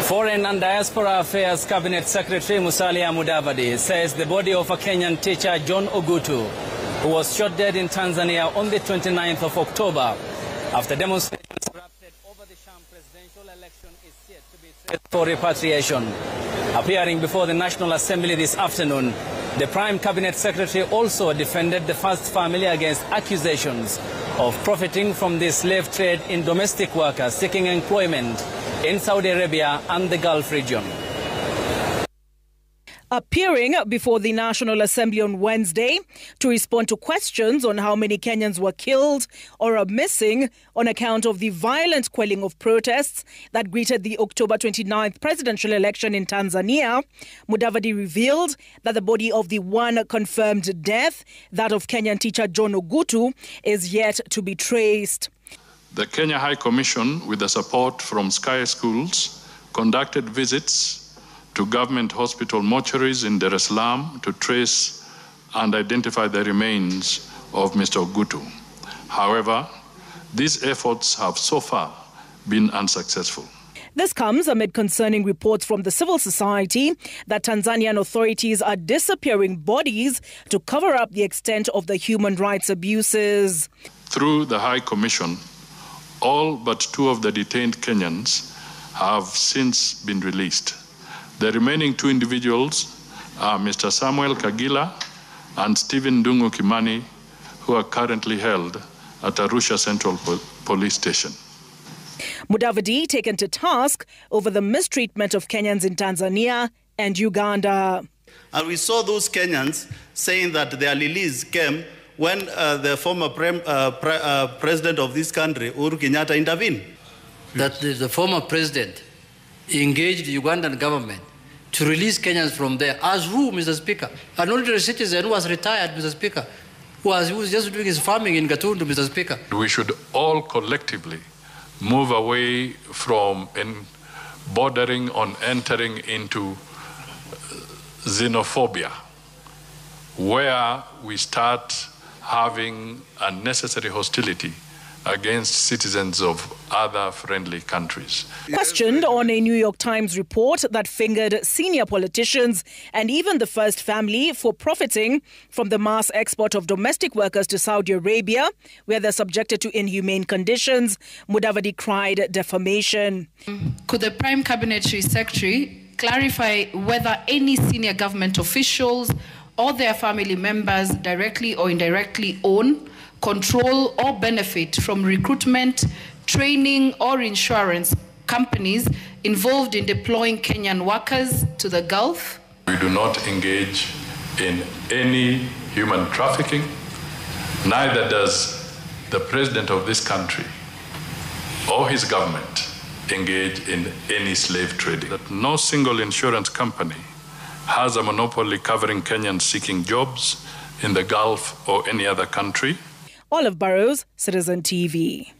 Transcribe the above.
Foreign and Diaspora Affairs Cabinet Secretary Musalia Mudavadi says the body of a Kenyan teacher, John Ogutu, who was shot dead in Tanzania on the 29th of October after demonstrations erupted over the sham presidential election, is yet to be traced for repatriation. Appearing before the National Assembly this afternoon, the Prime Cabinet Secretary also defended the first family against accusations of profiting from the slave trade in domestic workers seeking employment in Saudi Arabia and the Gulf region. Appearing before the National Assembly on Wednesday to respond to questions on how many Kenyans were killed or are missing on account of the violent quelling of protests that greeted the October 29th presidential election in Tanzania, Mudavadi revealed that the body of the one confirmed death, that of Kenyan teacher John Ogutu, is yet to be traced. The Kenya High Commission, with the support from Sky Schools, conducted visits to government hospital mortuaries in Dar es Salaam to trace and identify the remains of Mr. Ogutu. However, these efforts have so far been unsuccessful. This comes amid concerning reports from the civil society that Tanzanian authorities are disappearing bodies to cover up the extent of the human rights abuses. Through the High Commission, all but 2 of the detained Kenyans have since been released. The remaining 2 individuals are Mr. Samuel Kagila and Stephen Dungu Kimani, who are currently held at Arusha Central Police Station. Mudavadi taken to task over the mistreatment of Kenyans in Tanzania and Uganda. And we saw those Kenyans saying that their release came when the former president of this country, Uhuru Kenyatta, intervened. That the former president engaged the Ugandan government to release Kenyans from there. As who, Mr. Speaker? An ordinary citizen who was retired, Mr. Speaker, who was just doing his farming in Gatundu, Mr. Speaker. We should all collectively move away from bordering on entering into xenophobia, where we start having unnecessary hostility against citizens of other friendly countries. Questioned on a New York Times report that fingered senior politicians and even the first family for profiting from the mass export of domestic workers to Saudi Arabia, where they're subjected to inhumane conditions, Mudavadi cried defamation. Could the Prime Cabinet Secretary clarify whether any senior government officials or their family members directly or indirectly own, control or benefit from recruitment, training or insurance companies involved in deploying Kenyan workers to the Gulf? We do not engage in any human trafficking, neither does the president of this country or his government engage in any slave trading. That no single insurance company has a monopoly covering Kenyans seeking jobs in the Gulf or any other country. Olive Burrows, Citizen TV.